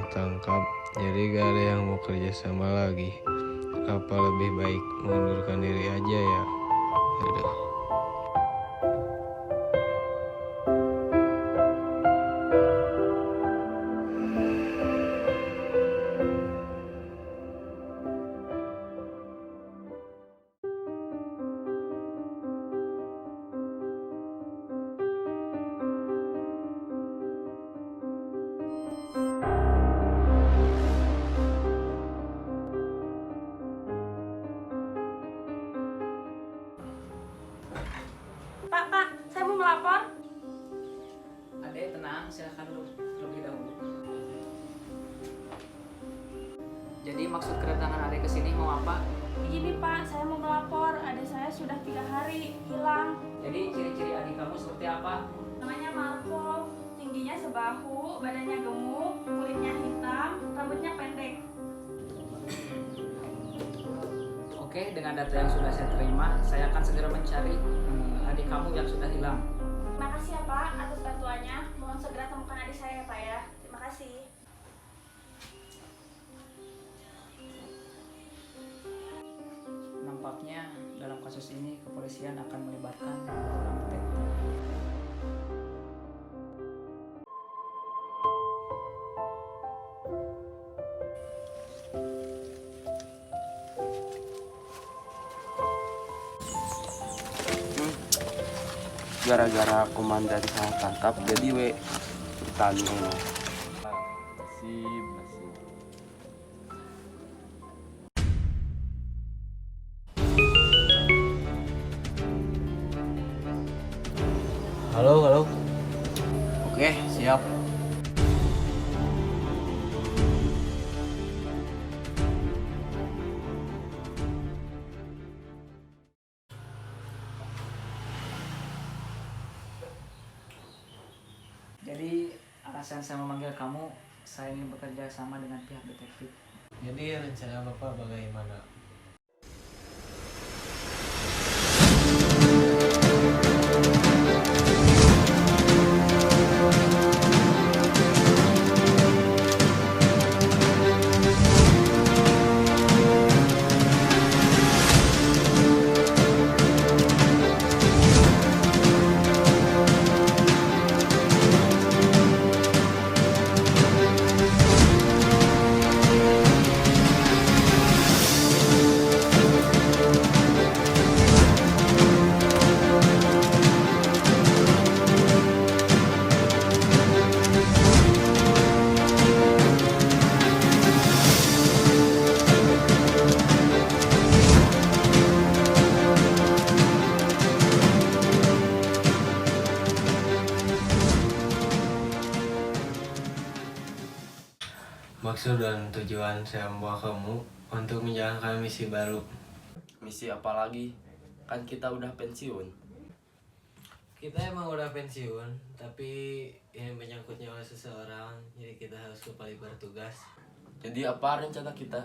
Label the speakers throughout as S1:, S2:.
S1: ketangkap, jadi gak ada yang mau kerja sama lagi. Apa lebih baik mengundurkan diri aja ya? Yaudah.
S2: Pak, saya mau melapor.
S3: Adek tenang, silakan dulu terlebih dahulu. Jadi maksud kedatangan adek ke sini mau apa?
S2: Begini Pak, saya mau melapor. Adik saya sudah 3 hari hilang.
S3: Jadi ciri-ciri adik kamu seperti apa?
S2: Namanya Marco, tingginya sebahu, badannya gemuk, kulitnya hitam, rambutnya pendek.
S3: Oke, dengan data yang sudah saya terima, saya akan segera mencari adik kamu yang sudah hilang.
S2: Terima kasih ya Pak atas bantuannya. Mohon segera temukan adik saya ya Pak ya. Terima kasih.
S3: Nampaknya dalam kasus ini kepolisian akan melibatkan orang detektif.
S4: Gara-gara komandan saya tangkap jadi bertani ini.
S1: Halo.
S4: Oke, siap.
S3: Jadi alasan saya memanggil kamu, saya ingin bekerja sama dengan pihak detektif.
S1: Jadi rencana Bapak bagaimana? Maksud dan tujuan saya membawa kamu untuk menjalankan misi baru.
S4: Misi apa lagi? Kan kita udah pensiun.
S1: Kita emang udah pensiun, tapi ini menyangkut nyawa seseorang, jadi kita harus kembali bertugas.
S4: Jadi apa rencana kita?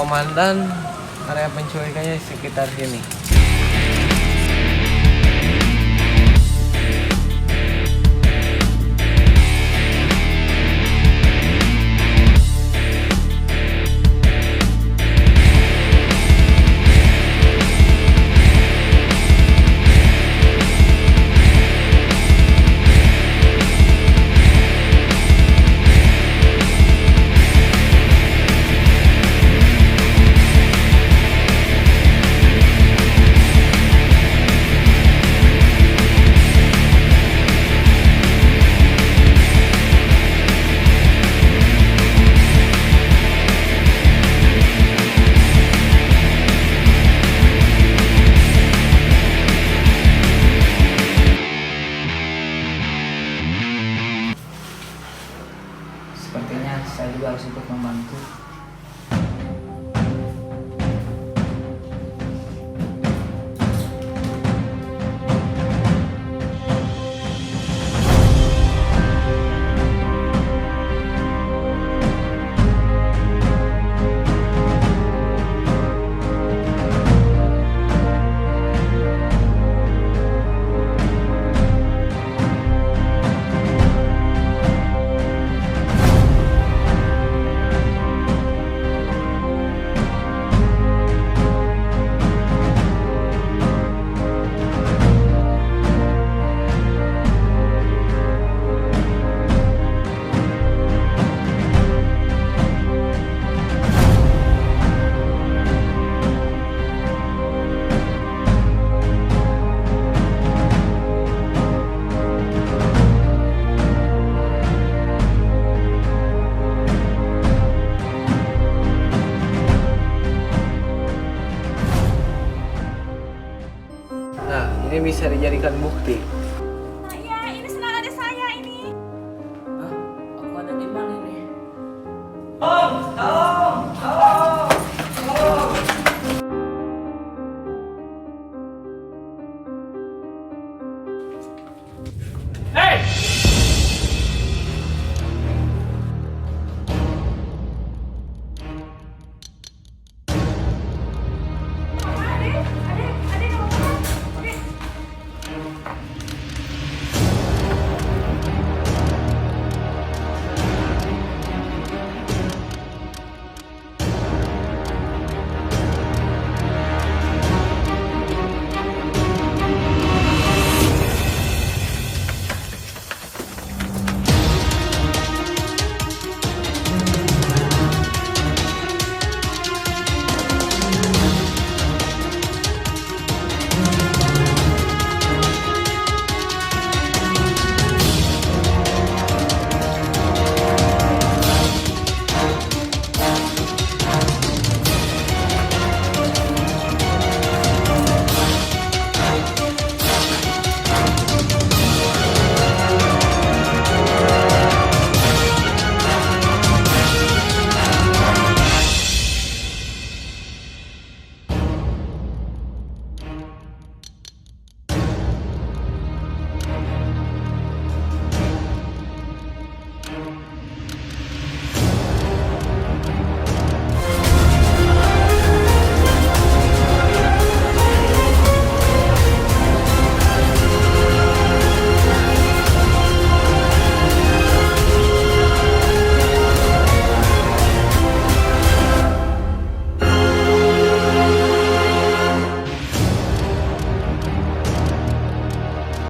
S1: komandan, area penculikannya sekitar sini.
S3: Sepertinya saya juga harus ikut membantu.
S1: Nah, ini bisa dijadikan bukti